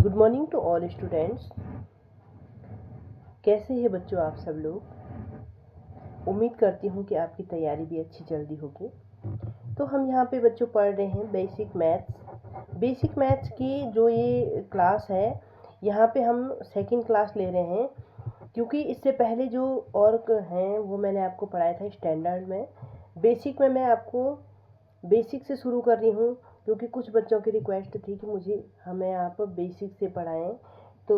Good morning to all students. कैसे हैं बच्चों आप सब लोग। उम्मीद करती हूँ कि आपकी तैयारी भी अच्छी जल्दी होगी। तो हम यहाँ पे बच्चों पढ़ रहे हैं बेसिक मैथ्स की जो ये क्लास है, यहाँ पे हम सेकंड क्लास ले रहे हैं, क्योंकि इससे पहले जो और हैं वो मैंने आपको पढ़ाया था स्टैंडर्ड में। बेसिक में मैं आपको बेसिक से शुरू कर रही हूँ, क्योंकि कुछ बच्चों की रिक्वेस्ट थी कि हमें आप बेसिक से पढ़ाएं। तो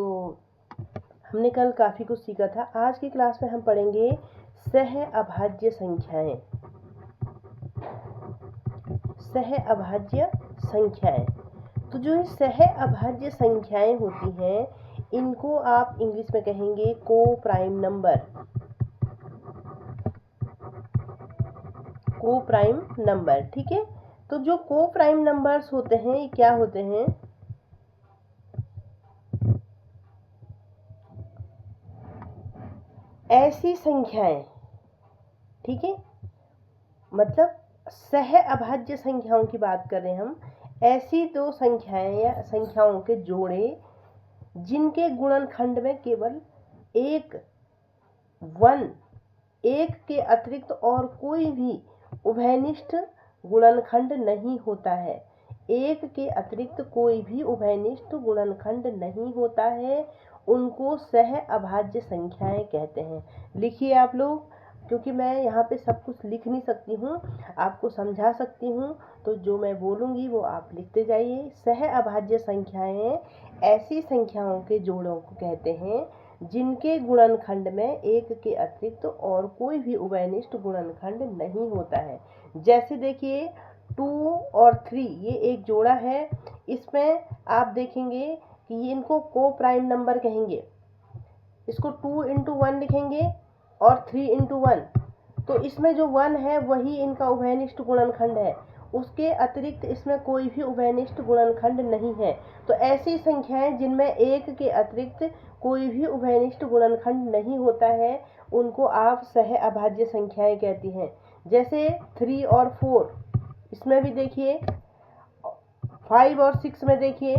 हमने कल काफ़ी कुछ सीखा था। आज की क्लास में हम पढ़ेंगे सह अभाज्य संख्याएं। सह अभाज्य संख्याएं, तो जो ये सह अभाज्य संख्याएं होती हैं, इनको आप इंग्लिश में कहेंगे को प्राइम नंबर। को प्राइम नंबर, ठीक है। तो जो को प्राइम नंबर्स होते हैं ये क्या होते हैं? ऐसी संख्याएं, ठीक है, मतलब सह अभाज्य संख्याओं की बात कर रहे हैं हम। ऐसी दो संख्याएं या संख्याओं के जोड़े जिनके गुणनखंड में केवल एक के अतिरिक्त और कोई भी उभयनिष्ठ गुणनखंड नहीं होता है। एक के अतिरिक्त कोई भी उभयनिष्ठ गुणनखंड नहीं होता है, उनको सह अभाज्य संख्याएं कहते हैं। लिखिए आप लोग, क्योंकि मैं यहाँ पे सब कुछ लिख नहीं सकती हूँ, आपको समझा सकती हूँ, तो जो मैं बोलूँगी वो आप लिखते जाइए। सह अभाज्य संख्याएं ऐसी संख्याओं के जोड़ों को कहते हैं जिनके गुणनखंड में एक के अतिरिक्त और कोई भी उभयनिष्ठ गुणनखंड नहीं होता है। जैसे देखिए 2 और 3 ये एक जोड़ा है। इसमें आप देखेंगे कि ये इनको को प्राइम नंबर कहेंगे। इसको 2 into 1 लिखेंगे और 3 into 1, तो इसमें जो 1 है वही इनका उभयनिष्ठ गुणनखंड है, उसके अतिरिक्त इसमें कोई भी उभयनिष्ठ गुणनखंड नहीं है। तो ऐसी संख्याएं जिनमें एक के अतिरिक्त कोई भी उभयनिष्ठ गुणनखंड नहीं होता है, उनको आप सह अभाज्य संख्याएं कहती हैं। जैसे 3 और 4, इसमें भी देखिए 5 और 6 में देखिए,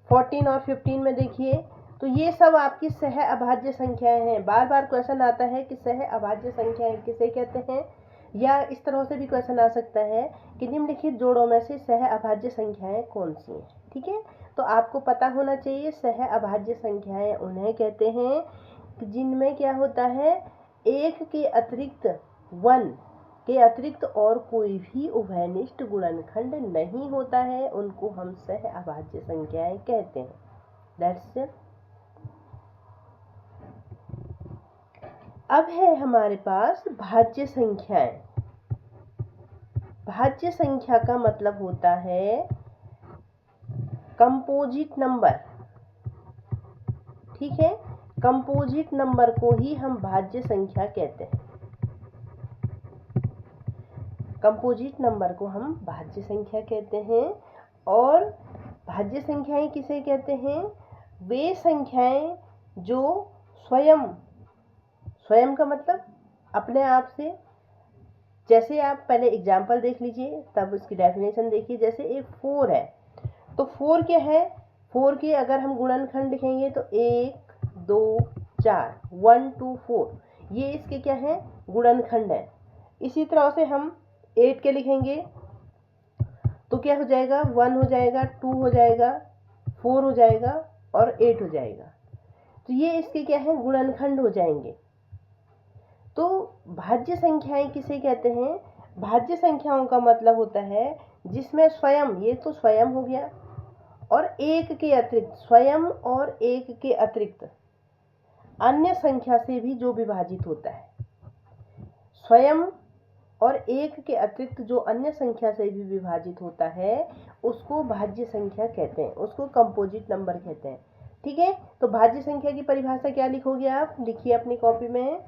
14 और 15 में देखिए, तो ये सब आपकी सह अभाज्य संख्याएं हैं। बार बार क्वेश्चन आता है कि सह अभाज्य संख्याएं किसे कहते हैं, या इस तरह से भी क्वेश्चन आ सकता है कि निम्नलिखित जोड़ों में से सह अभाज्य संख्याएं कौन सी हैं, ठीक है। तो आपको पता होना चाहिए सह अभाज्य संख्याएं उन्हें कहते हैं जिनमें क्या होता है, एक के अतिरिक्त 1 के अतिरिक्त और कोई भी उभयनिष्ठ गुणनखंड नहीं होता है, उनको हम सह अभाज्य संख्याएं कहते हैं। That's it. अब है हमारे पास भाज्य संख्याएं। भाज्य संख्या का मतलब होता है कंपोजिट नंबर, ठीक है। कंपोजिट नंबर को ही हम भाज्य संख्या कहते हैं। कंपोजिट नंबर को हम भाज्य संख्या कहते हैं। और भाज्य संख्याएं किसे कहते हैं? वे संख्याएं जो स्वयं का मतलब अपने आप से, जैसे आप पहले एग्जाम्पल देख लीजिए तब उसकी डेफिनेशन देखिए। जैसे एक 4 है, तो 4 क्या है? 4 के अगर हम गुणनखंड लिखेंगे तो 1 2 4, 1 2 4, ये इसके क्या है? गुणनखंड है। इसी तरह से हम 8 के लिखेंगे तो क्या हो जाएगा? 1 हो जाएगा, 2 हो जाएगा, 4 हो जाएगा और 8 हो जाएगा। तो ये इसके क्या है? गुणनखंड हो जाएंगे। तो भाज्य संख्याएं किसे कहते हैं? भाज्य संख्याओं का मतलब होता है जिसमें स्वयं, ये तो स्वयं हो गया, और एक के अतिरिक्त, स्वयं और एक के अतिरिक्त अन्य संख्या से भी जो विभाजित होता है। स्वयं और एक के अतिरिक्त जो अन्य संख्या से भी विभाजित होता है उसको भाज्य संख्या कहते हैं, उसको कंपोजिट नंबर कहते हैं, ठीक है। तो भाज्य संख्या की परिभाषा क्या लिखोगे आप? लिखिए अपनी कॉपी में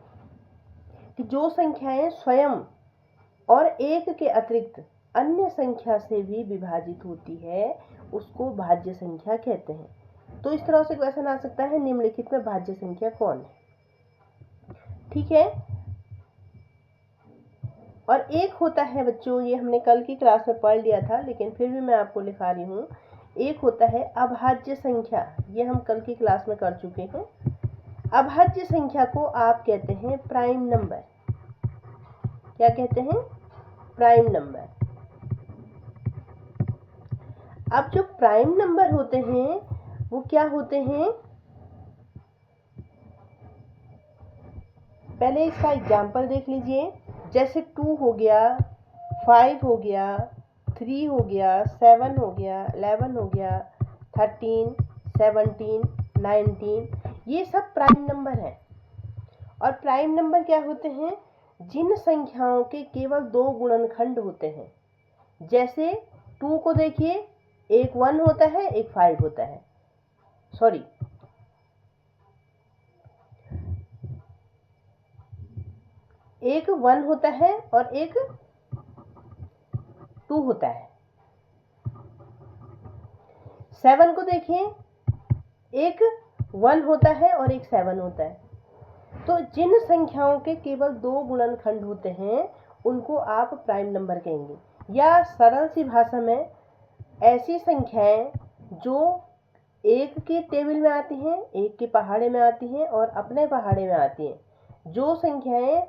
कि जो संख्याएं स्वयं और एक के अतिरिक्त अन्य संख्या से भी विभाजित होती है उसको भाज्य संख्या कहते हैं। तो इस तरह से क्वेश्चन आ सकता है निम्नलिखित में भाज्य संख्या कौन है, ठीक है। और एक होता है बच्चों, ये हमने कल की क्लास में पढ़ लिया था लेकिन फिर भी मैं आपको लिखा रही हूँ, एक होता है अभाज्य संख्या, ये हम कल की क्लास में कर चुके हैं। अभाज्य संख्या को आप कहते हैं प्राइम नंबर। क्या कहते हैं? Prime number. अब जो प्राइम नंबर होते हैं वो क्या होते हैं? पहले इसका एग्जाम्पल देख लीजिए। जैसे 2 हो गया, 5 हो गया, 3 हो गया, 7 हो गया, 11 हो गया, 13, 17, 19, ये सब प्राइम नंबर है। और प्राइम नंबर क्या होते हैं? जिन संख्याओं के केवल 2 गुणनखंड होते हैं। जैसे 2 को देखिए, एक 1 होता है, एक 5 होता है। सॉरी, एक 1 होता है और एक 2 होता है। 7 को देखिए, एक 1 होता है और एक 7 होता है। तो जिन संख्याओं के केवल 2 गुणनखंड होते हैं उनको आप प्राइम नंबर कहेंगे। या सरल सी भाषा में ऐसी संख्याएं जो एक के टेबल में आती हैं, एक के पहाड़े में आती हैं और अपने पहाड़े में आती हैं। जो संख्याएं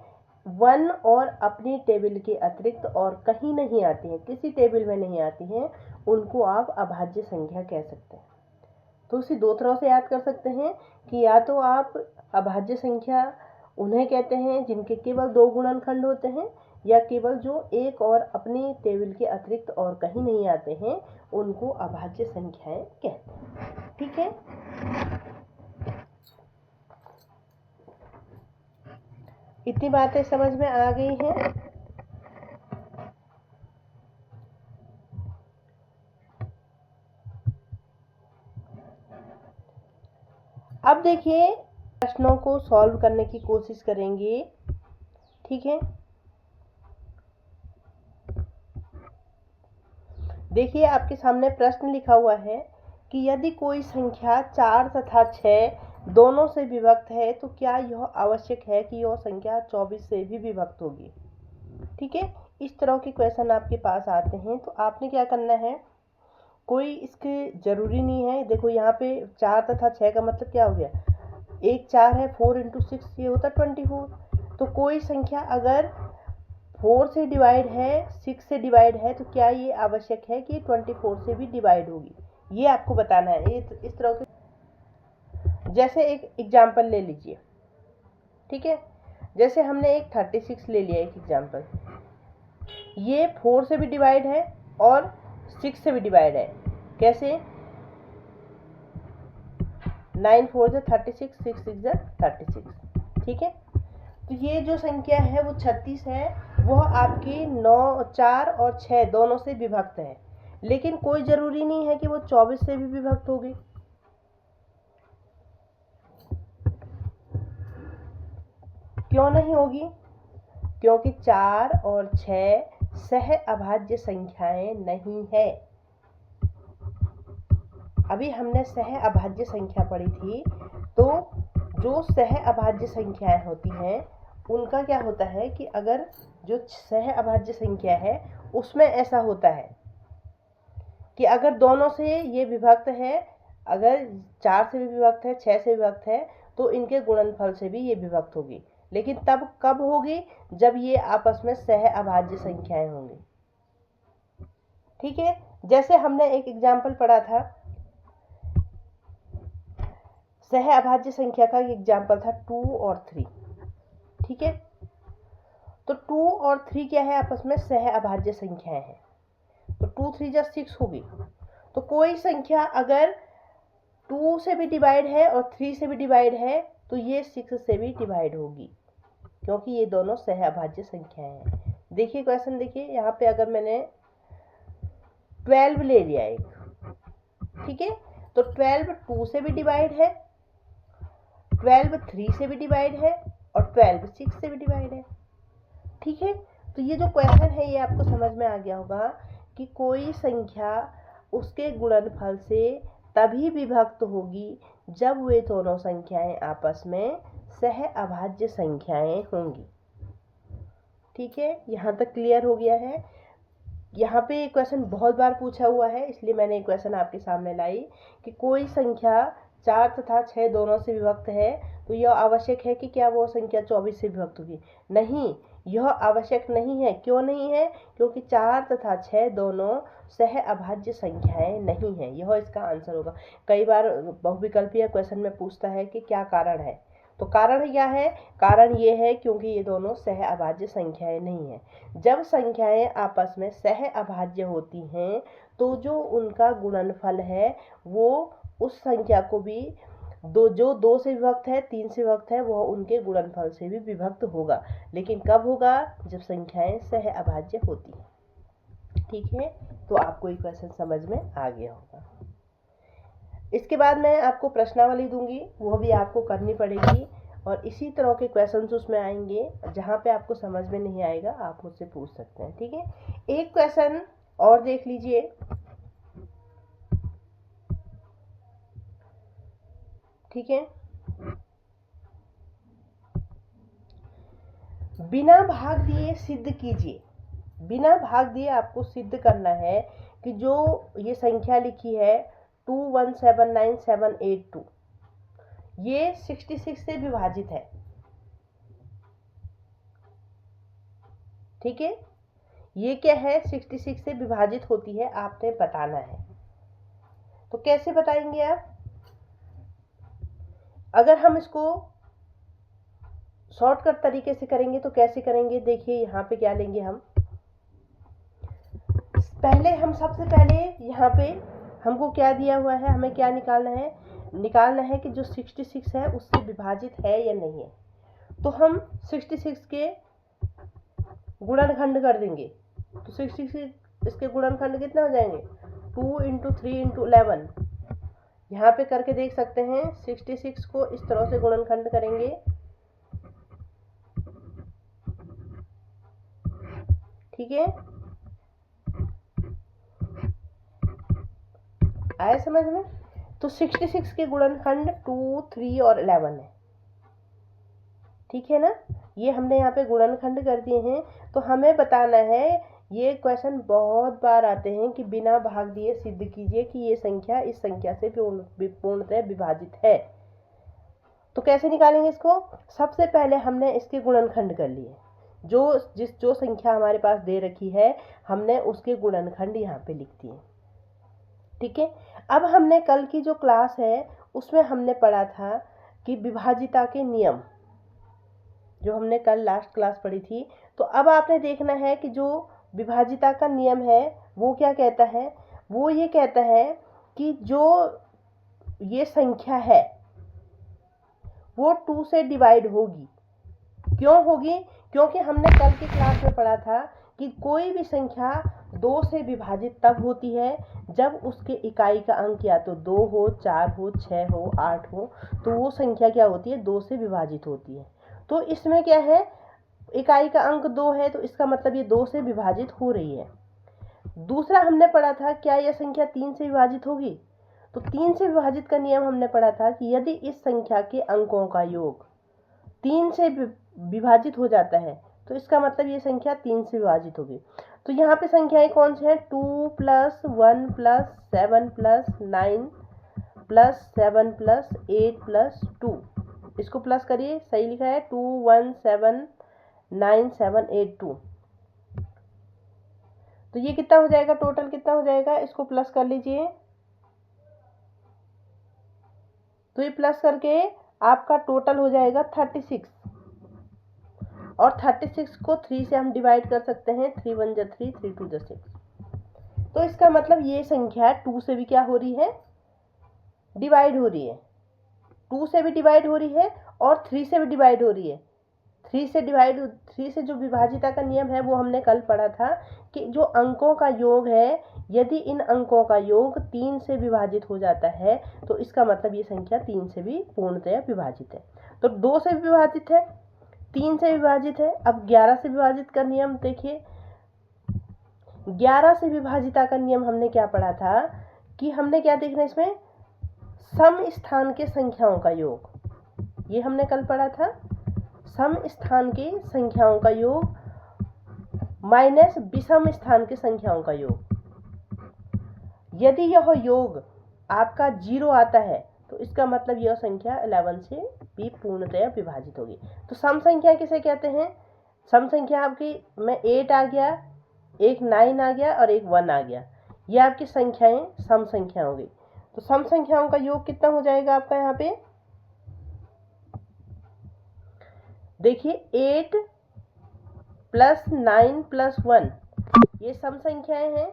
1 और अपनी टेबल के अतिरिक्त और कहीं नहीं आती हैं, किसी टेबल में नहीं आती हैं, उनको आप अभाज्य संख्या कह सकते हैं। तो इसे 2 तरह से याद कर सकते हैं कि या तो आप अभाज्य संख्या उन्हें कहते हैं जिनके केवल 2 गुणनखंड होते हैं, या केवल जो एक और अपनी टेबल के अतिरिक्त और कहीं नहीं आते हैं उनको अभाज्य संख्याएं कहते हैं। ठीक है? इतनी बातें समझ में आ गई हैं? अब देखिए, प्रश्नों को सॉल्व करने की कोशिश करेंगे। ठीक है? देखिए, आपके सामने प्रश्न लिखा हुआ है कि यदि कोई संख्या 4 तथा 6 दोनों से विभक्त है तो क्या यह आवश्यक है कि यह संख्या 24 से भी विभक्त होगी। ठीक है? इस तरह के क्वेश्चन आपके पास आते हैं तो आपने क्या करना है, कोई इसके जरूरी नहीं है। देखो यहाँ पे 4 तथा 6 का मतलब क्या हो गया, एक 4 है, 4 × 6 ये होता 24। तो कोई संख्या अगर 4 से डिवाइड है, 6 से डिवाइड है, तो क्या ये आवश्यक है कि 24 से भी डिवाइड होगी, ये आपको बताना है। ये इस तरह के, जैसे एक एग्जाम्पल ले लीजिए। ठीक है? जैसे हमने एक 36 ले लिया, एक एग्जाम्पल। ये 4 से भी डिवाइड है और 6 से भी डिवाइड है। कैसे? 9 4 = 36, 6 6 = 36। ठीक है? तो ये जो संख्या है वो 36 है, वह आपकी 9, 4 और 6 दोनों से विभक्त है। लेकिन कोई जरूरी नहीं है कि वो 24 से भी विभक्त होगी। क्यों नहीं होगी? क्योंकि 4 और 6 सह अभाज्य संख्याएं नहीं है। अभी हमने सह अभाज्य संख्या पढ़ी थी, तो जो सह अभाज्य संख्याएं होती हैं उनका क्या होता है कि अगर जो सह अभाज्य संख्या है उसमें ऐसा होता है कि अगर दोनों से ये विभक्त है, अगर 4 से भी विभक्त है, 6 से विभक्त है, तो इनके गुणनफल से भी ये विभक्त होगी। लेकिन तब कब होगी? जब ये आपस में सह अभाज्य संख्याएं होंगी। ठीक है? जैसे हमने एक एग्जाम्पल पढ़ा था, सह अभाज्य संख्या का एग्जाम्पल था 2 और 3। ठीक है? तो 2 और 3 क्या है? आपस में सह अभाज्य संख्याएं हैं। तो 2 3 = 6 होगी। तो कोई संख्या अगर 2 से भी डिवाइड है और 3 से भी डिवाइड है तो ये 6 से भी डिवाइड होगी, क्योंकि ये दोनों सह अभाज्य संख्याएं हैं। देखिए क्वेश्चन, देखिए यहाँ पे अगर मैंने 12 ले लिया एक, ठीक है, तो 12 2 से भी डिवाइड है, 12 3 से भी डिवाइड है और 12 6 से भी डिवाइड है। ठीक है? तो ये जो क्वेश्चन है ये आपको समझ में आ गया होगा कि कोई संख्या उसके गुणनफल से तभी विभक्त होगी जब वे दोनों संख्याएं आपस में सह अभाज्य संख्याएं होंगी। ठीक है? यहाँ तक क्लियर हो गया है? यहाँ पे क्वेश्चन बहुत बार पूछा हुआ है, इसलिए मैंने एक क्वेश्चन आपके सामने लाई कि कोई संख्या 4 तथा 6 दोनों से विभक्त है तो यह आवश्यक है कि क्या वो संख्या 24 से विभक्त होगी। नहीं, यह आवश्यक नहीं है। क्यों नहीं है? क्योंकि 4 तथा 6 दोनों सह अभाज्य संख्याएं नहीं है। यह इसका आंसर होगा। कई बार बहुविकल्पीय क्वेश्चन में पूछता है कि क्या कारण है, तो कारण क्या है? कारण ये है क्योंकि ये दोनों सह अभाज्य संख्याएं नहीं है। जब संख्याएं आपस में सह अभाज्य होती हैं तो जो उनका गुणनफल है वो उस संख्या को भी जो 2 से विभक्त है, 3 से विभक्त है, वह उनके गुणनफल से भी विभक्त होगा। लेकिन कब होगा? जब संख्याएं सह अभाज्य होती हैं। ठीक है, तो आपको ये क्वेश्चन समझ में आ गया होगा। इसके बाद मैं आपको प्रश्नावली दूंगी, वह भी आपको करनी पड़ेगी, और इसी तरह के क्वेश्चंस उसमें आएंगे। जहाँ पे आपको समझ में नहीं आएगा आप मुझसे पूछ सकते हैं। ठीक है, एक क्वेश्चन और देख लीजिए। ठीक है, बिना भाग दिए सिद्ध कीजिए। बिना भाग दिए आपको सिद्ध करना है कि जो ये संख्या लिखी है 2179782 ये 66 से विभाजित है। ठीक है, ये क्या है? 66 से विभाजित होती है, आपने बताना है। तो कैसे बताएंगे आप? अगर हम इसको शॉर्टकट तरीके से करेंगे तो कैसे करेंगे? देखिए यहाँ पे क्या लेंगे हम। सबसे पहले यहाँ पे हमको क्या दिया हुआ है, हमें क्या निकालना है? निकालना है कि जो 66 है उससे विभाजित है या नहीं है। तो हम 66 के गुणनखंड कर देंगे। तो 66 इसके गुणनखंड कितना हो जाएंगे? 2 × 3 × 11। यहाँ पे करके देख सकते हैं। 66 को इस तरह से गुणनखंड करेंगे। ठीक है, आया समझ में? तो 66 के गुणनखंड 2, 3 और 11 है। ठीक है ना, ये हमने यहाँ पे गुणनखंड कर दिए हैं। तो हमें बताना है, ये क्वेश्चन बहुत बार आते हैं कि बिना भाग दिए सिद्ध कीजिए कि ये संख्या इस संख्या से पूर्णतः विभाजित है। तो कैसे निकालेंगे इसको? सबसे पहले हमने इसके गुणनखंड कर लिए। जो संख्या हमारे पास दे रखी है हमने उसके गुणनखंड यहाँ पे लिख दिए। ठीक है, अब हमने कल की जो क्लास है उसमें हमने पढ़ा था कि विभाजिता के नियम, जो हमने कल लास्ट क्लास पढ़ी थी। तो अब आपने देखना है कि जो विभाजिता का नियम है वो क्या कहता है। वो ये कहता है कि जो ये संख्या है वो 2 से डिवाइड होगी। क्यों होगी? क्योंकि हमने कल की क्लास में पढ़ा था कि कोई भी संख्या 2 से विभाजित तब होती है जब उसके इकाई का अंक या तो 2 हो, 4 हो, 6 हो, 8 हो, तो वो संख्या क्या होती है? 2 से विभाजित होती है। तो इसमें क्या है? इकाई का अंक 2 है तो इसका मतलब ये 2 से विभाजित हो रही है। दूसरा हमने पढ़ा था, क्या यह संख्या 3 से विभाजित होगी? तो 3 से विभाजित का नियम हमने पढ़ा था कि यदि इस संख्या के अंकों का योग 3 से विभाजित हो जाता है तो इसका मतलब ये संख्या 3 से विभाजित होगी। तो यहाँ पे संख्याएं कौन सी हैं? 2 + 1 + 7 + 9 + 7 + 8 + 2। इसको प्लस करिए, सही लिखा है 2 1 7 9 7 8 2। तो ये कितना हो जाएगा? टोटल कितना हो जाएगा? इसको प्लस कर लीजिए। तो ये प्लस करके आपका टोटल हो जाएगा 36, और 36 को 3 से हम डिवाइड कर सकते हैं। 3 1 = 3, 3 2 = 6। तो इसका मतलब ये संख्या 2 से भी क्या हो रही है? डिवाइड हो रही है। 2 से भी डिवाइड हो रही है और 3 से भी डिवाइड हो रही है। 3 से जो विभाजिता का नियम है वो हमने कल पढ़ा था कि जो अंकों का योग है, यदि इन अंकों का योग 3 से विभाजित हो जाता है तो इसका मतलब ये संख्या 3 से भी पूर्णतया विभाजित है। तो 2 से भी विभाजित है, 3 से विभाजित है। अब 11 से विभाजित का नियम देखिए। 11 से विभाजिता का नियम हमने क्या पढ़ा था कि हमने क्या देखना है इसमें? सम स्थान के संख्याओं का योग। ये हमने कल पढ़ा था। सम स्थान के संख्याओं का योग माइनस विषम स्थान की संख्याओं का योग। यदि यह योग आपका 0 आता है तो इसका मतलब यह संख्या 11 से भी पूर्णतया विभाजित होगी। तो सम संख्या किसे कहते हैं? सम संख्या आपकी में 8 आ गया, एक 9 आ गया और एक 1 आ गया, ये आपकी संख्याएं सम संख्या हो गई। तो सम संख्याओं का योग कितना हो जाएगा आपका यहाँ पे? देखिए 8 प्लस 9 प्लस 1 ये सम संख्याएं हैं,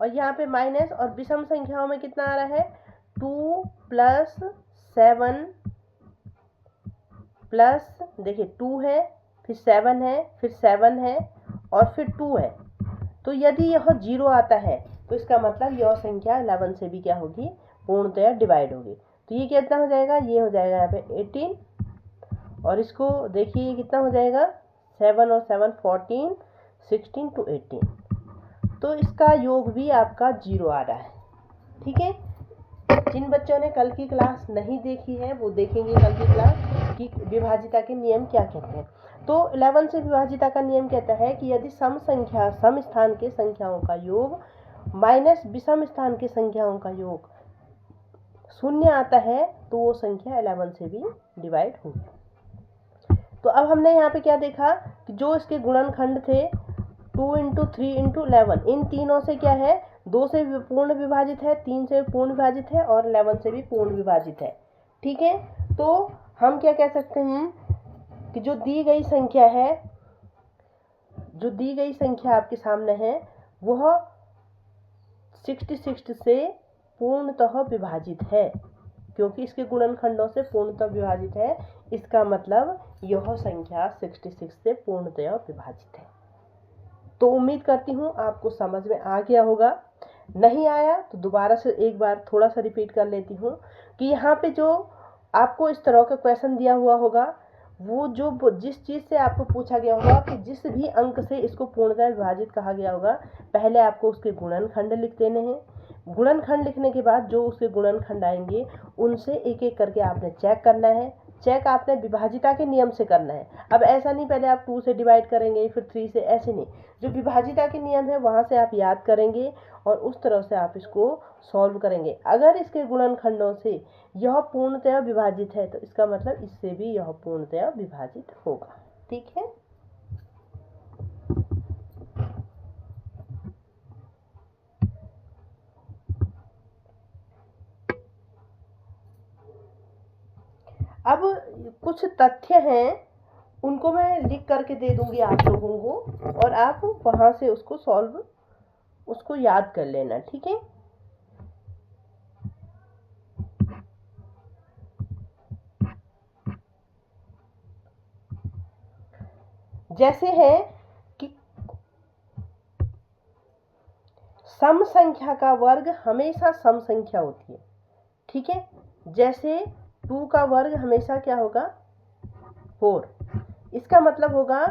और यहाँ पे माइनस, और विषम संख्याओं में कितना आ रहा है? 2 प्लस 7 प्लस, देखिए 2 है, फिर 7 है, फिर 7 है और फिर 2 है। तो यदि यह 0 आता है तो इसका मतलब यह संख्या 11 से भी क्या होगी? पूर्णतया डिवाइड होगी। तो ये कितना हो जाएगा? ये हो जाएगा यहाँ पे 18, और इसको देखिए ये कितना हो जाएगा? 7 और 7 14, 16 to 18। तो इसका योग भी आपका 0 आ रहा है। ठीक है, जिन बच्चों ने कल की क्लास नहीं देखी है वो देखेंगे कल की क्लास कि विभाजिता के नियम क्या कहते हैं। तो 11 से विभाजिता का नियम कहता है कि यदि सम संख्या सम स्थान के संख्याओं का योग माइनस विषम स्थान के संख्याओं का योग 0 आता है तो वो संख्या 11 से भी डिवाइड होगी। तो अब हमने यहाँ पे क्या देखा कि जो इसके गुणनखंड थे 2 इंटू 3 इंटू 11, इन तीनों से क्या है? 2 से पूर्ण विभाजित है, 3 से पूर्ण विभाजित है और 11 से भी पूर्ण विभाजित है। ठीक है, तो हम क्या कह सकते हैं कि जो दी गई संख्या है, जो दी गई संख्या आपके सामने है वह 66 से पूर्णतः विभाजित है, क्योंकि इसके गुणनखंडों से पूर्णतः विभाजित है। इसका मतलब यह संख्या 66 से पूर्णतः विभाजित है। तो उम्मीद करती हूँ आपको समझ में आ गया होगा। नहीं आया तो दोबारा से एक बार थोड़ा सा रिपीट कर लेती हूँ कि यहाँ पे जो आपको इस तरह का क्वेश्चन दिया हुआ होगा, वो जो जिस चीज़ से आपको पूछा गया होगा कि जिस भी अंक से इसको पूर्णतः विभाजित कहा गया होगा, पहले आपको उसके गुणनखंड लिख देने हैं। गुणनखंड लिखने के बाद जो उसके गुणनखंड आएंगे उनसे एक एक करके आपने चेक करना है। चेक आपने विभाजिता के नियम से करना है। अब ऐसा नहीं पहले आप 2 से डिवाइड करेंगे फिर 3 से, ऐसे नहीं। जो विभाजिता के नियम है वहाँ से आप याद करेंगे और उस तरह से आप इसको सॉल्व करेंगे। अगर इसके गुणनखंडों से यह पूर्णतया विभाजित है तो इसका मतलब इससे भी यह पूर्णतया विभाजित होगा। ठीक है, अब कुछ तथ्य हैं उनको मैं लिख करके दे दूंगी आप लोगों को, और आप वहां से उसको सॉल्व, उसको याद कर लेना। ठीक है, जैसे है कि सम संख्या का वर्ग हमेशा सम संख्या होती है। ठीक है, जैसे 2 का वर्ग हमेशा क्या होगा? 4। इसका मतलब होगा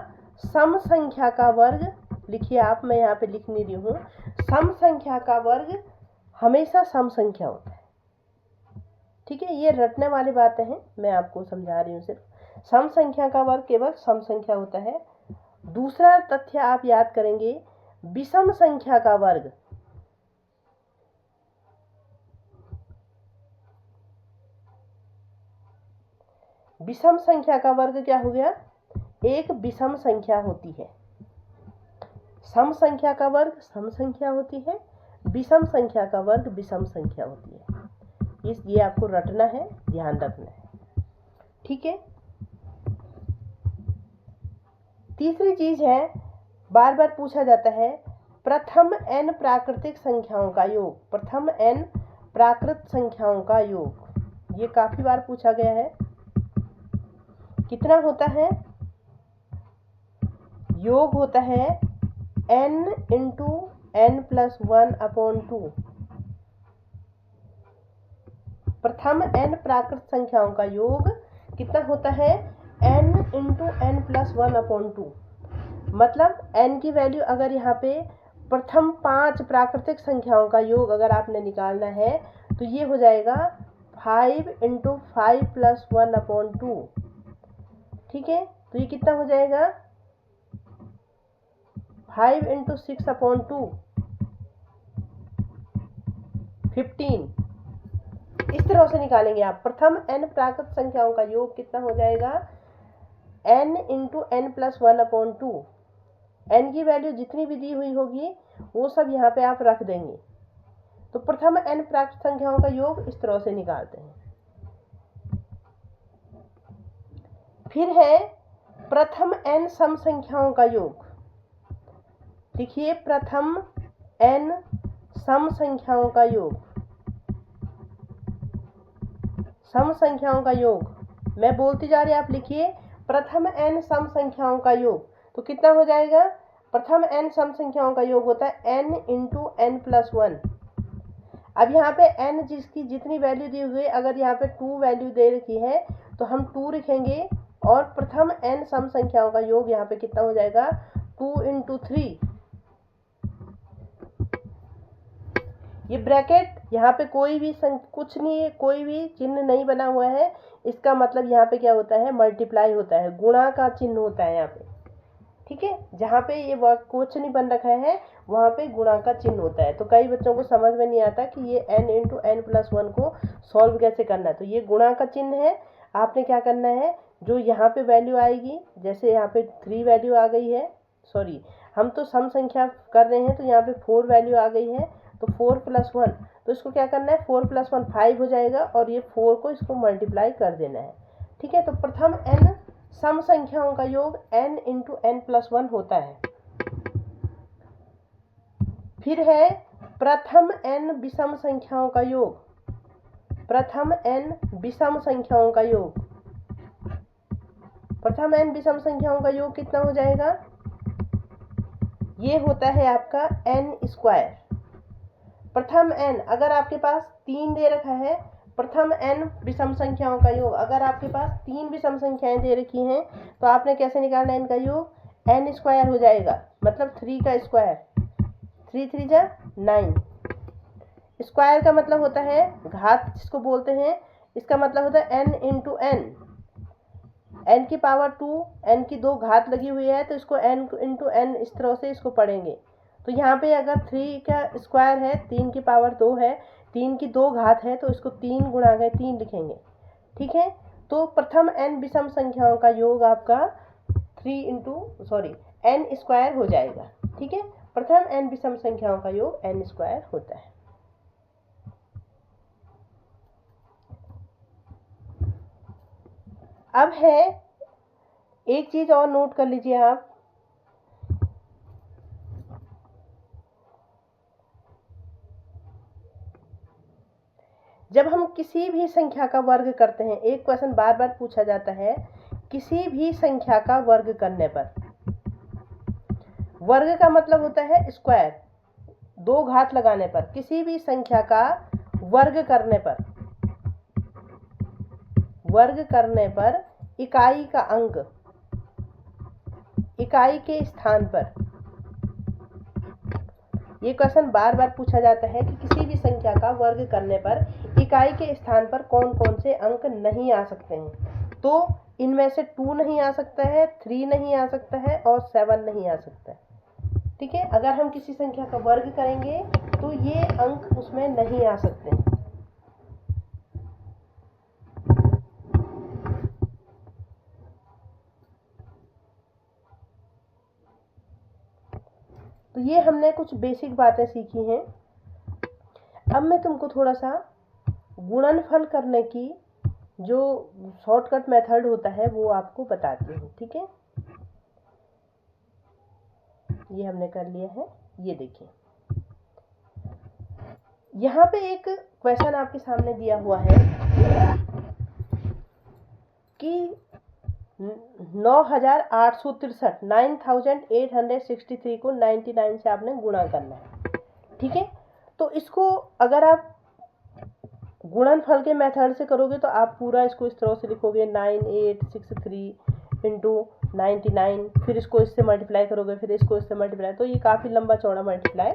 सम संख्या का वर्ग, लिखिए आप, मैं यहाँ पे लिख नहीं रही हूँ, सम संख्या का वर्ग हमेशा सम संख्या होता है। ठीक है, ये रटने वाली बातें हैं, मैं आपको समझा रही हूँ। सिर्फ सम संख्या का वर्ग केवल सम संख्या होता है। दूसरा तथ्य आप याद करेंगे, विषम संख्या का वर्ग विषम संख्या का वर्ग क्या हो गया? एक विषम संख्या होती है। सम संख्या का वर्ग सम संख्या होती है, विषम संख्या का वर्ग विषम संख्या होती है। ये आपको रटना है, ध्यान रखना है। ठीक है, तीसरी चीज है, बार बार पूछा जाता है प्रथम n प्राकृतिक संख्याओं का योग। प्रथम n प्राकृत संख्याओं का योग, ये काफी बार पूछा गया है। कितना होता है? योग होता है n into n plus 1 upon 2। प्रथम n प्राकृत संख्याओं का योग कितना होता है? n into n plus 1 upon 2। मतलब n की वैल्यू अगर यहाँ पे प्रथम 5 प्राकृतिक संख्याओं का योग अगर आपने निकालना है तो ये हो जाएगा 5 इंटू 5 प्लस 1 अपॉन 2। ठीक है, तो ये कितना हो जाएगा? 5 इंटू 6/2 15। इस तरह से निकालेंगे आप। प्रथम n प्राकृत संख्याओं का योग कितना हो जाएगा, n into n plus 1/2। n की वैल्यू जितनी भी दी हुई होगी वो सब यहाँ पे आप रख देंगे। तो प्रथम n प्राकृत संख्याओं का योग इस तरह से निकालते हैं। फिर है प्रथम n सम संख्याओं का योग। देखिए, प्रथम n सम संख्याओं का योग, सम संख्याओं का योग मैं बोलती जा रही, आप लिखिए प्रथम n सम संख्याओं का योग। तो कितना हो जाएगा, प्रथम n सम संख्याओं का योग होता है n इंटू n प्लस 1। अब यहाँ पे n जिसकी जितनी वैल्यू दी हुई है, अगर यहाँ पे 2 वैल्यू दे रखी है तो हम 2 लिखेंगे, और प्रथम n सम संख्याओं का योग यहाँ पे कितना हो जाएगा, 2 इंटू 3। ये ब्रैकेट यहाँ पे कोई भी कुछ नहीं है, कोई भी चिन्ह नहीं बना हुआ है। इसका मतलब यहाँ पे क्या होता है, मल्टीप्लाई होता है, गुणा का चिन्ह होता है यहाँ पे। ठीक है, जहाँ पे ये कुछ नहीं बन रखा है वहाँ पे गुणा का चिन्ह होता है। तो कई बच्चों को समझ में नहीं आता कि ये n इंटू n प्लस 1 को सॉल्व कैसे करना है। तो ये गुणा का चिन्ह है। आपने क्या करना है, जो यहाँ पे वैल्यू आएगी, जैसे यहाँ पे 3 वैल्यू आ गई है, सॉरी हम तो सम संख्या कर रहे हैं, तो यहाँ पे 4 वैल्यू आ गई है, तो 4 प्लस 1, तो इसको क्या करना है, 4 प्लस 1 5 हो जाएगा, और ये 4 को इसको मल्टीप्लाई कर देना है। ठीक है, तो प्रथम n सम संख्याओं का योग n इंटू n प्लस 1 होता है। फिर है प्रथम n विषम संख्याओं का योग। प्रथम n विषम संख्याओं का योग, प्रथम n विषम संख्याओं का योग कितना हो जाएगा, ये होता है आपका n स्क्वायर। प्रथम n, अगर आपके पास 3 दे रखा है, प्रथम n विषम संख्याओं का योग, अगर आपके पास 3 विषम संख्याएं दे रखी हैं तो आपने कैसे निकालना है इनका योग, n स्क्वायर हो जाएगा, मतलब 3 का स्क्वायर, 3 3 जा 9। स्क्वायर का मतलब होता है घात जिसको बोलते हैं, इसका मतलब होता है n इंटू n, n की पावर 2, n की 2 घात लगी हुई है, तो इसको n इंटू n इस तरह से इसको पढ़ेंगे। तो यहाँ पे अगर 3 का स्क्वायर है, 3 की पावर 2 है, 3 की 2 घात है, तो इसको 3 गुणा गए 3 लिखेंगे। ठीक है, तो प्रथम n विषम संख्याओं का योग आपका n स्क्वायर हो जाएगा। ठीक है, प्रथम n विषम संख्याओं का योग n स्क्वायर होता है। अब है एक चीज और नोट कर लीजिए आप, जब हम किसी भी संख्या का वर्ग करते हैं, एक क्वेश्चन बार बार पूछा जाता है, किसी भी संख्या का वर्ग करने पर, वर्ग का मतलब होता है स्क्वायर, 2 घात लगाने पर, किसी भी संख्या का वर्ग करने पर, वर्ग करने पर इकाई का अंक, इकाई के स्थान पर, ये क्वेश्चन बार बार पूछा जाता है कि किसी भी संख्या का वर्ग करने पर इकाई के स्थान पर कौन कौन से अंक नहीं आ सकते हैं। तो इनमें से 2 नहीं आ सकता है, 3 नहीं आ सकता है, और 7 नहीं आ सकता है। ठीक है, अगर हम किसी संख्या का वर्ग करेंगे तो ये अंक उसमें नहीं आ सकते हैं। तो ये हमने कुछ बेसिक बातें सीखी हैं। अब मैं तुमको थोड़ा सा गुणनफल करने की जो शॉर्टकट मेथड होता है वो आपको बताती हूँ। ठीक है, ये हमने कर लिया है। ये देखिए, यहाँ पे एक क्वेश्चन आपके सामने दिया हुआ है कि 9863 को 99 से आपने गुणा करना है। ठीक है, तो इसको अगर आप गुणनफल के मेथड से करोगे तो आप पूरा इसको इस तरह से लिखोगे 9863 इंटू 99, फिर इसको इससे मल्टीप्लाई करोगे, फिर इसको इससे मल्टीप्लाई, तो ये काफ़ी लंबा चौड़ा मल्टीप्लाई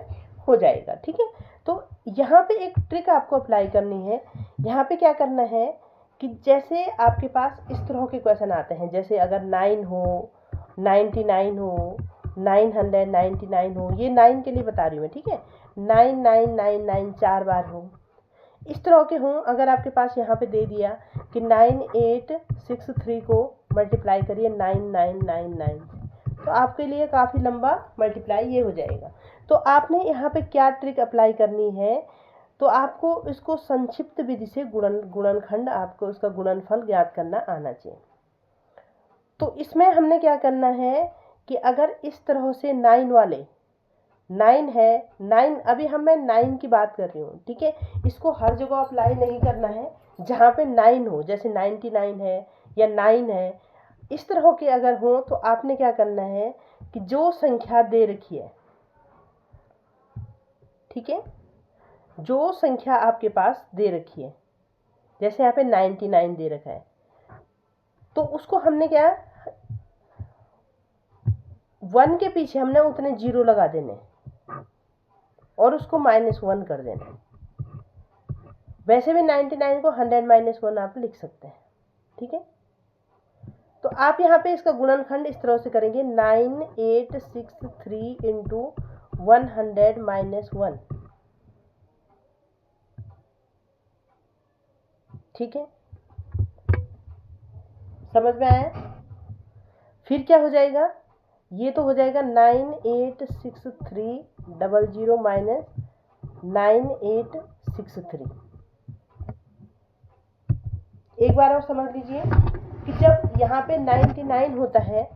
हो जाएगा। ठीक है, तो यहाँ पे एक ट्रिक आपको अप्लाई करनी है। यहाँ पे क्या करना है कि जैसे आपके पास इस तरह के क्वेश्चन आते हैं, जैसे अगर 9 हो, 99 हो, 999 हो, ये 9 के लिए बता रही हूँ मैं, ठीक है, 9999 4 बार हो, इस तरह के हों। अगर आपके पास यहाँ पे दे दिया कि 9863 को मल्टीप्लाई करिए 9999, तो आपके लिए काफ़ी लंबा मल्टीप्लाई ये हो जाएगा। तो आपने यहाँ पे क्या ट्रिक अप्लाई करनी है, तो आपको इसको संक्षिप्त विधि से गुणनखंड, आपको उसका गुणनफल ज्ञात करना आना चाहिए। तो इसमें हमने क्या करना है कि अगर इस तरह से 9 वाले 9 है, 9 अभी मैं 9 की बात कर रही हूँ, ठीक है, इसको हर जगह अप्लाई नहीं करना है जहाँ पे 9 हो, जैसे 99 है या 9 है, इस तरह के अगर हो तो आपने क्या करना है कि जो संख्या दे रखी है, ठीक है, जो संख्या आपके पास दे रखी है, जैसे यहाँ पे 99 दे रखा है, तो उसको हमने क्या 1 के पीछे हमने उतने 0 लगा देने और उसको -1 कर देना। वैसे भी 99 को 100 - 1 आप लिख सकते हैं, ठीक है। तो आप यहाँ पे इसका गुणनखंड इस तरह से करेंगे 9863 इंटू 100 - 1, ठीक है, समझ में आया। फिर क्या हो जाएगा, ये तो हो जाएगा 9863 00 -9863। एक बार और समझ लीजिए कि जब यहाँ पे 99 होता है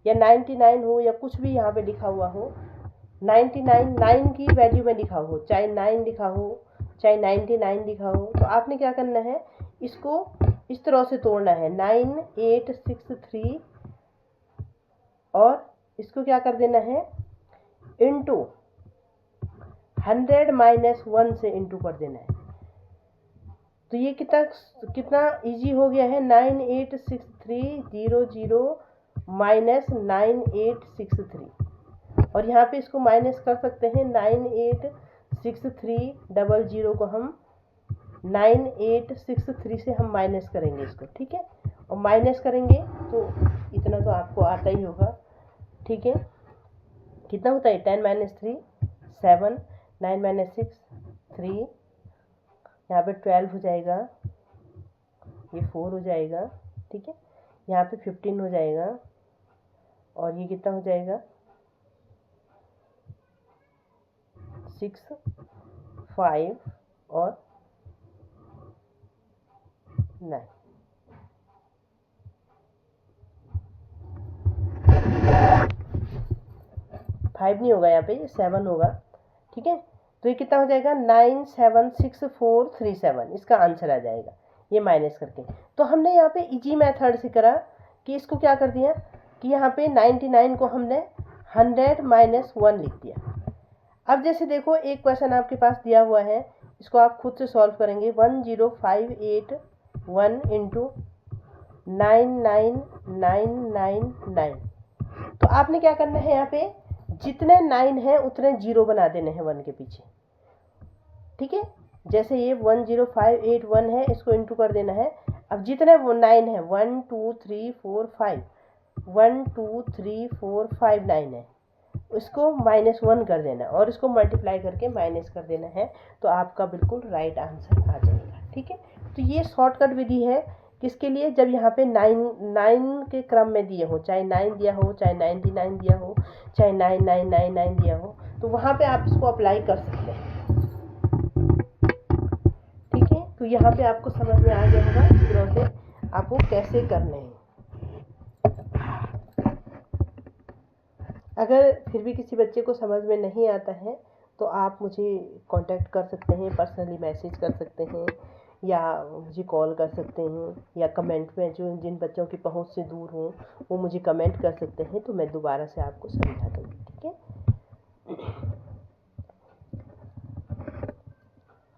या 99 हो या कुछ भी यहाँ पे लिखा हुआ हो, 99 9 की वैल्यू में लिखा हो, चाहे 9 लिखा हो चाहे 99 लिखा हो, तो आपने क्या करना है, इसको इस तरह से तोड़ना है 9863 और इसको क्या कर देना है इंटू 100 - 1 से इंटू कर देना है। तो ये कितना इजी हो गया है, 9863 00 -9863, और यहाँ पे इसको माइनस कर सकते हैं 9863 00 को हम 9863 से हम माइनस करेंगे इसको, ठीक है, और माइनस करेंगे तो इतना तो आपको आता ही होगा, ठीक है, कितना होता है 10 - 3 7, 9 - 6 3, यहाँ पे 12 हो जाएगा, ये 4 हो जाएगा, ठीक है, यहाँ पे 15 हो जाएगा, और ये कितना हो जाएगा 6 5 और 9। फाइव नहीं होगा यहाँ पे, ये 7 होगा, ठीक है। तो ये कितना हो जाएगा 976437, इसका आंसर आ जाएगा ये माइनस करके। तो हमने यहाँ पे इजी मेथड से करा कि इसको क्या कर दिया कि यहाँ पे 99 को हमने 100 - 1 लिख दिया। अब जैसे देखो एक क्वेश्चन आपके पास दिया हुआ है, इसको आप खुद से सॉल्व करेंगे, 10581 इंटू 99999। तो आपने क्या करना है, यहाँ पे जितने 9 हैं उतने 0 बना देने हैं 1 के पीछे, ठीक है, जैसे ये 10581 है, इसको इंटू कर देना है। अब जितने वो 9 है 1 2 3 4 5 1 2 3 4 5 9 है, इसको -1 कर देना और इसको मल्टीप्लाई करके माइनस कर देना है, तो आपका बिल्कुल राइट आंसर आ जाएगा, ठीक है। तो ये शॉर्टकट विधि है किसके लिए, जब यहाँ पे 9 के क्रम में दिए हो, चाहे 9 दिया हो, चाहे 99 दिया हो, चाहे 9999 दिया हो, तो वहाँ पे आप इसको अप्लाई कर सकते हैं, ठीक है। तो यहाँ पे आपको समझ में आ गया होगा इस तरह से आपको कैसे करने हैं। अगर फिर भी किसी बच्चे को समझ में नहीं आता है तो आप मुझे कांटेक्ट कर सकते हैं, पर्सनली मैसेज कर सकते हैं, या मुझे कॉल कर सकते हैं, या कमेंट में जो जिन बच्चों की पहुंच से दूर हों वो मुझे कमेंट कर सकते हैं, तो मैं दोबारा से आपको समझा दूँगी, ठीक है।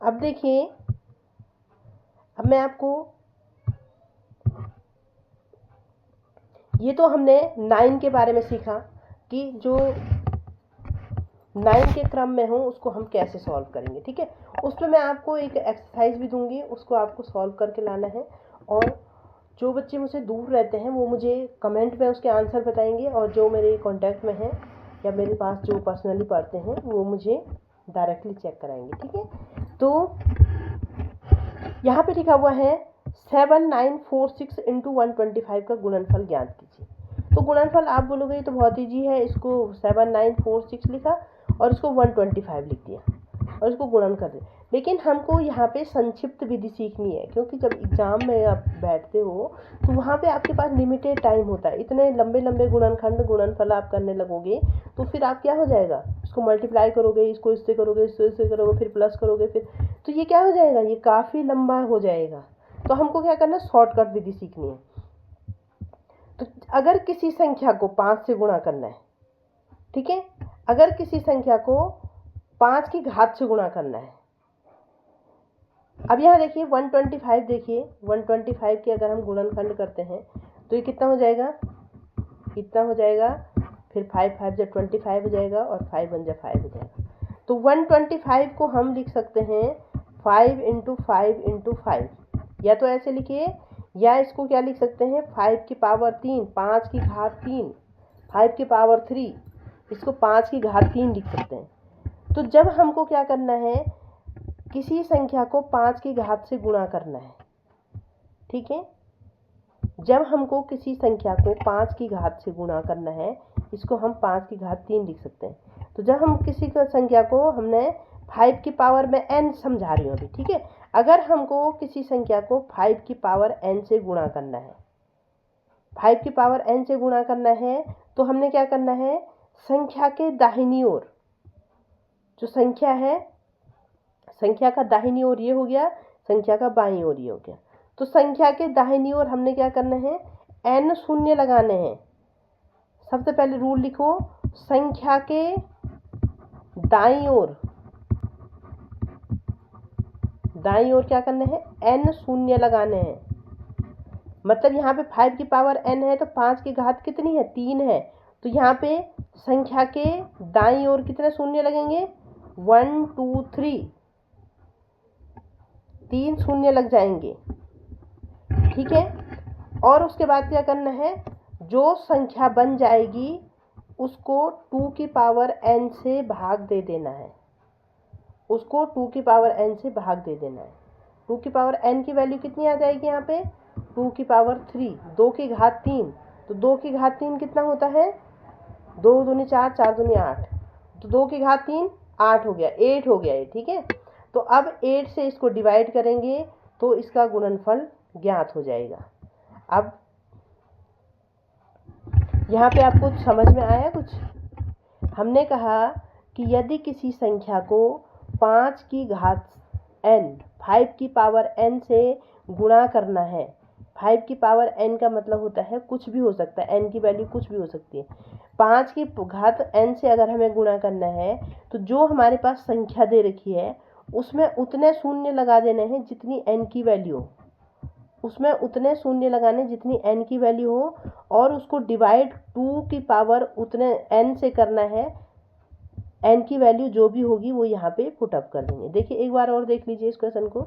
अब देखिए, अब मैं आपको, ये तो हमने 9 के बारे में सीखा कि जो 9 के क्रम में हो उसको हम कैसे सॉल्व करेंगे, ठीक है। उस पर मैं आपको एक एक्सरसाइज भी दूंगी, उसको आपको सॉल्व करके लाना है, और जो बच्चे मुझसे दूर रहते हैं वो मुझे कमेंट में उसके आंसर बताएंगे, और जो मेरे कांटेक्ट में हैं या मेरे पास जो पर्सनली पढ़ते हैं वो मुझे डायरेक्टली चेक कराएंगे, ठीक है। तो यहाँ पे लिखा हुआ है 7946 इंटू 125 का गुणनफल ज्ञात कीजिए। तो गुणनफल आप बोलोगे तो बहुत ईजी है, इसको 7946 लिखा और इसको 125 लिख दिया और इसको गुणन कर दिया। लेकिन हमको यहाँ पे संक्षिप्त विधि सीखनी है, क्योंकि जब एग्जाम में आप बैठते हो तो वहाँ पे आपके पास लिमिटेड टाइम होता है। इतने लंबे लंबे गुणनखंड गुणनफल आप करने लगोगे तो फिर आप क्या हो जाएगा, इसको मल्टीप्लाई करोगे, इसको इससे करोगे, इससे करोगे, फिर प्लस करोगे, फिर तो ये क्या हो जाएगा, ये काफ़ी लंबा हो जाएगा। तो हमको क्या करना है, शॉर्टकट विधि सीखनी है। तो अगर किसी संख्या को 5 से गुणा करना है, ठीक है, अगर किसी संख्या को 5 की घात से गुणा करना है। अब यहाँ देखिए 125, देखिए 125 के अगर हम गुणनखंड करते हैं तो ये कितना हो जाएगा, इतना हो जाएगा, फिर 5 5 जब 25 हो जाएगा और 5 1 जब 5 हो जाएगा। तो 125 को हम लिख सकते हैं 5 इंटू 5 इंटू 5, या तो ऐसे लिखिए, या इसको क्या लिख सकते हैं 5 की पावर 3, 5 की घात 3, 5 की पावर 3, इसको 5 की घात 3 लिख सकते हैं। तो जब हमको क्या करना है, किसी संख्या को 5 की घात से गुणा करना है, ठीक है, जब हमको किसी संख्या को 5 की घात से गुणा करना है, इसको हम 5 की घात 3 लिख सकते हैं। तो जब हम किसी संख्या को, हमने 5 की पावर में n समझा रही हूँ अभी, ठीक है, अगर हमको किसी संख्या को 5 की पावर n से गुणा करना है, 5 की पावर n से गुणा करना है, तो हमने क्या करना है, संख्या के दाहिनी ओर जो संख्या है, संख्या का दाहिनी ओर ये हो गया, संख्या का बाईं ओर ये हो गया। तो संख्या के दाहिनी ओर हमने क्या करना है, n शून्य लगाने हैं। सबसे पहले रूल लिखो, संख्या के दाईं ओर क्या करना है, n शून्य लगाने हैं। मतलब यहाँ पे 5 की पावर n है तो 5 की घात कितनी है, 3 है। तो यहाँ पे संख्या के दाईं ओर कितने शून्य लगेंगे, 1 2 3, 3 शून्य लग जाएंगे, ठीक है। और उसके बाद क्या करना है, जो संख्या बन जाएगी उसको 2 की पावर n से भाग दे देना है, उसको 2 की पावर n से भाग दे देना है। 2 की पावर n की वैल्यू कितनी आ जाएगी, यहाँ पे 2 की पावर 3, 2 की घात 3, तो 2 की घात 3 कितना होता है, 2 दूनी 4, 4 दूनी 8, तो 2 की घात 3 8 हो गया, 8 हो गया ये, ठीक है। तो अब 8 से इसको डिवाइड करेंगे तो इसका गुणनफल ज्ञात हो जाएगा। अब यहाँ पे आपको समझ में आया कुछ? हमने कहा कि यदि किसी संख्या को 5 की घात n, 5 की पावर n से गुणा करना है, 5 की पावर n का मतलब होता है कुछ भी हो सकता है, n की वैल्यू कुछ भी हो सकती है। 5 की घात n से अगर हमें गुणा करना है तो जो हमारे पास संख्या दे रखी है उसमें उतने शून्य लगा देने हैं जितनी n की वैल्यू हो, उसमें उतने शून्य लगाने जितनी n की वैल्यू हो, और उसको डिवाइड 2 की पावर उतने n से करना है। n की वैल्यू जो भी होगी वो यहाँ पे पुटअप कर देंगे। देखिए एक बार और देख लीजिए इस क्वेश्चन को।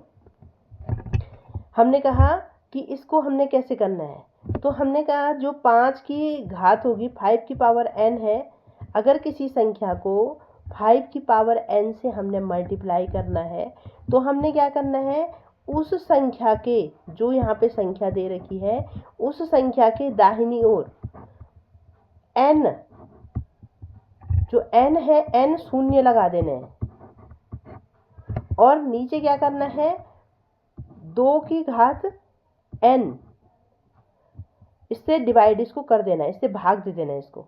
हमने कहा कि इसको हमने कैसे करना है, तो हमने कहा जो 5 की घात होगी, 5 की पावर n है, अगर किसी संख्या को 5 की पावर n से हमने मल्टीप्लाई करना है तो हमने क्या करना है, उस संख्या के, जो यहाँ पे संख्या दे रखी है, उस संख्या के दाहिनी ओर n, जो n है, n शून्य लगा देने हैं, और नीचे क्या करना है, 2 की घात n, इससे डिवाइड इसको कर देना है, इससे भाग दे देना है इसको।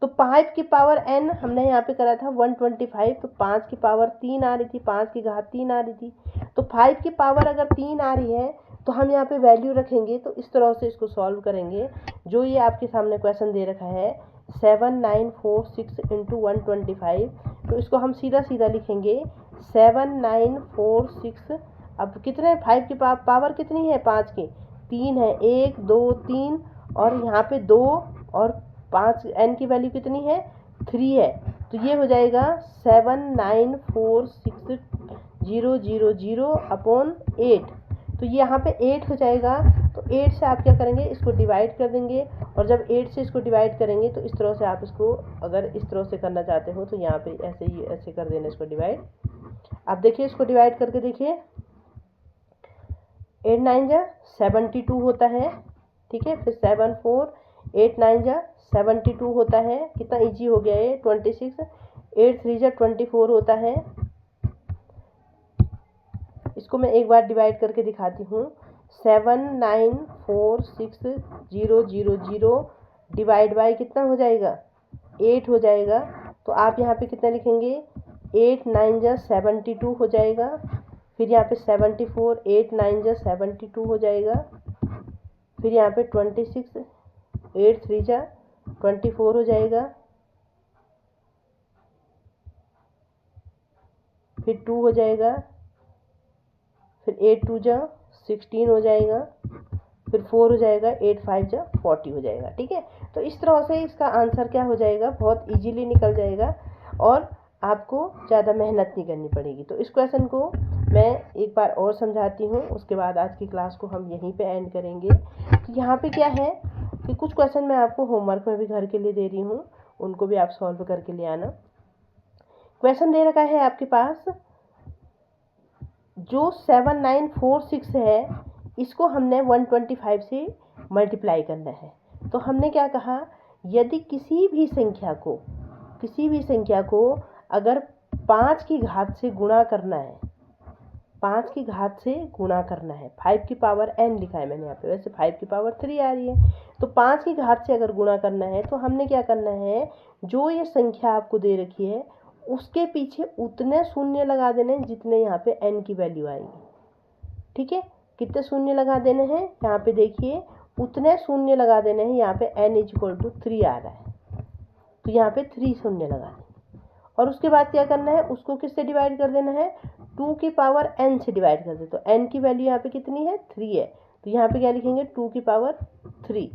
तो 5 की पावर n हमने यहाँ पे करा था 125, तो 5 की पावर 3 आ रही थी, 5 की घात 3 आ रही थी। तो 5 की पावर अगर 3 आ रही है तो हम यहाँ पे वैल्यू रखेंगे, तो इस तरह से इसको सॉल्व करेंगे। जो ये आपके सामने क्वेश्चन दे रखा है 7946 इंटू 125, तो इसको हम सीधा सीधा लिखेंगे 7946। अब कितने, 5 की पावर कितनी है, 5 की 3 है, 1 2 3, और यहाँ पे 2 और 5, n की वैल्यू कितनी है, 3 है। तो ये हो जाएगा 7946000 अपॉन 8। तो ये यहाँ पे 8 हो जाएगा, तो 8 से आप क्या करेंगे, इसको डिवाइड कर देंगे। और जब 8 से इसको डिवाइड करेंगे तो इस तरह से आप इसको, अगर इस तरह से करना चाहते हो तो यहाँ पे ऐसे ही ऐसे कर देना इसको डिवाइड। आप देखिए इसको डिवाइड करके देखिए, 8 9 जा 72 होता है, ठीक है। फिर 7 4 8 9 जा 72 होता है, कितना इजी हो गया ये, 26। 8 3 जा 24 होता है। इसको मैं एक बार डिवाइड करके दिखाती हूँ। 7 9 4 6 0 0 0 डिवाइड बाई कितना हो जाएगा, 8 हो जाएगा। तो आप यहाँ पे कितना लिखेंगे, 8 9 जा 72 हो जाएगा। फिर यहाँ पे 74, 8 9 जा 72 हो जाएगा। फिर यहाँ पे 26, 8 3 जा 24 हो जाएगा। फिर 2 हो जाएगा। फिर 8 2 जा 16 हो जाएगा। फिर 4 हो जाएगा, 8 5 जा 40 हो जाएगा, ठीक है। तो इस तरह से इसका आंसर क्या हो जाएगा, बहुत इजीली निकल जाएगा और आपको ज़्यादा मेहनत नहीं करनी पड़ेगी। तो इस क्वेश्चन को मैं एक बार और समझाती हूँ, उसके बाद आज की क्लास को हम यहीं पे एंड करेंगे। तो यहाँ पे क्या है कि कुछ क्वेश्चन मैं आपको होमवर्क में भी घर के लिए दे रही हूँ, उनको भी आप सॉल्व करके ले आना। क्वेश्चन दे रखा है आपके पास, जो 7 9 4 6 है इसको हमने 125 से मल्टीप्लाई करना है। तो हमने क्या कहा, यदि किसी भी संख्या को अगर 5 की घात से गुणा करना है, 5 की घात से गुणा करना है, 5 की पावर n लिखा है मैंने यहाँ पे, वैसे 5 की पावर 3 आ रही है। तो 5 की घात से अगर गुणा करना है तो हमने क्या करना है, जो ये संख्या आपको दे रखी है उसके पीछे उतने शून्य लगा देने हैं जितने यहाँ पे n की वैल्यू आएगी, ठीक है। कितने शून्य लगा देने हैं, यहाँ पे देखिए उतने शून्य लगा देने हैं। यहाँ पे n = 3 आ रहा है, तो यहाँ पे 3 शून्य लगा देंगे। और उसके बाद क्या करना है, उसको किससे डिवाइड कर देना है, 2 की पावर n से डिवाइड कर दे। तो n की वैल्यू यहाँ पे कितनी है, 3 है। तो यहाँ पे क्या लिखेंगे, 2 की पावर 3।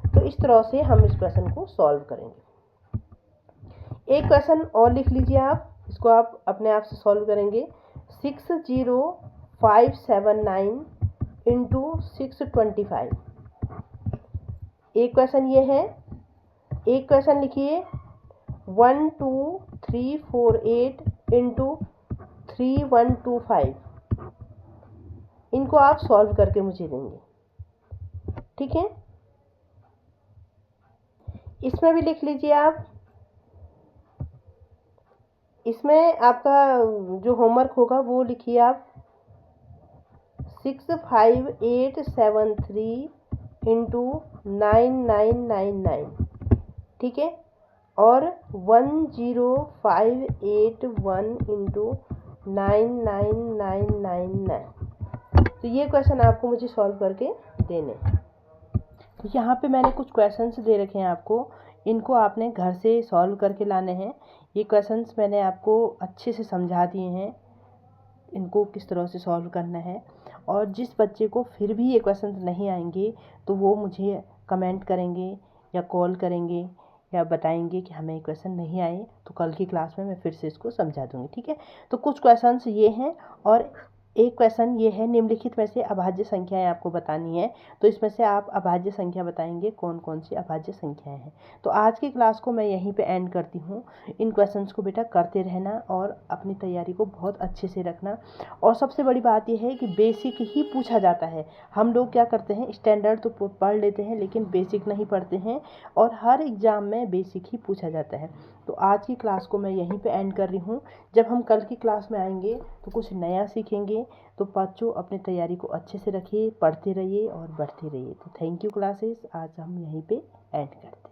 तो इस तरह से हम इस क्वेश्चन को सॉल्व करेंगे। एक क्वेश्चन और लिख लीजिए आप, इसको आप अपने आप से सॉल्व करेंगे। 60579 इंटू 625। एक क्वेश्चन ये है। एक क्वेश्चन लिखिए 12348 इंटू 3125। इनको आप सॉल्व करके मुझे देंगे, ठीक है। इसमें भी लिख लीजिए आप। इसमें आपका जो होमवर्क होगा वो लिखिए आप 65873 इंटू 9999, ठीक है। और 10581 इंटू 99999। तो ये क्वेश्चन आपको मुझे सॉल्व करके देने। तो यहाँ पे मैंने कुछ क्वेश्चंस दे रखे हैं आपको, इनको आपने घर से सॉल्व करके लाने हैं। ये क्वेश्चंस मैंने आपको अच्छे से समझा दिए हैं, इनको किस तरह से सॉल्व करना है। और जिस बच्चे को फिर भी ये क्वेश्चंस नहीं आएंगे तो वो मुझे कमेंट करेंगे या कॉल करेंगे या बताएंगे कि हमें क्वेश्चन नहीं आए, तो कल की क्लास में मैं फिर से इसको समझा दूँगी, ठीक है। तो कुछ क्वेश्चंस ये हैं और एक क्वेश्चन ये है, निम्नलिखित में से अभाज्य संख्याएं आपको बतानी है। तो इसमें से आप अभाज्य संख्या बताएंगे कौन कौन सी अभाज्य संख्याएं हैं। तो आज की क्लास को मैं यहीं पे एंड करती हूँ। इन क्वेश्चंस को बेटा करते रहना और अपनी तैयारी को बहुत अच्छे से रखना। और सबसे बड़ी बात यह है कि बेसिक ही पूछा जाता है। हम लोग क्या करते हैं, स्टैंडर्ड तो पढ़ लेते हैं लेकिन बेसिक नहीं पढ़ते हैं, और हर एग्ज़ाम में बेसिक ही पूछा जाता है। तो आज की क्लास को मैं यहीं पे एंड कर रही हूँ। जब हम कल की क्लास में आएंगे तो कुछ नया सीखेंगे। तो बच्चों अपनी तैयारी को अच्छे से रखिए, पढ़ते रहिए और बढ़ते रहिए। तो थैंक यू क्लासेस, आज हम यहीं पे एंड करते हैं।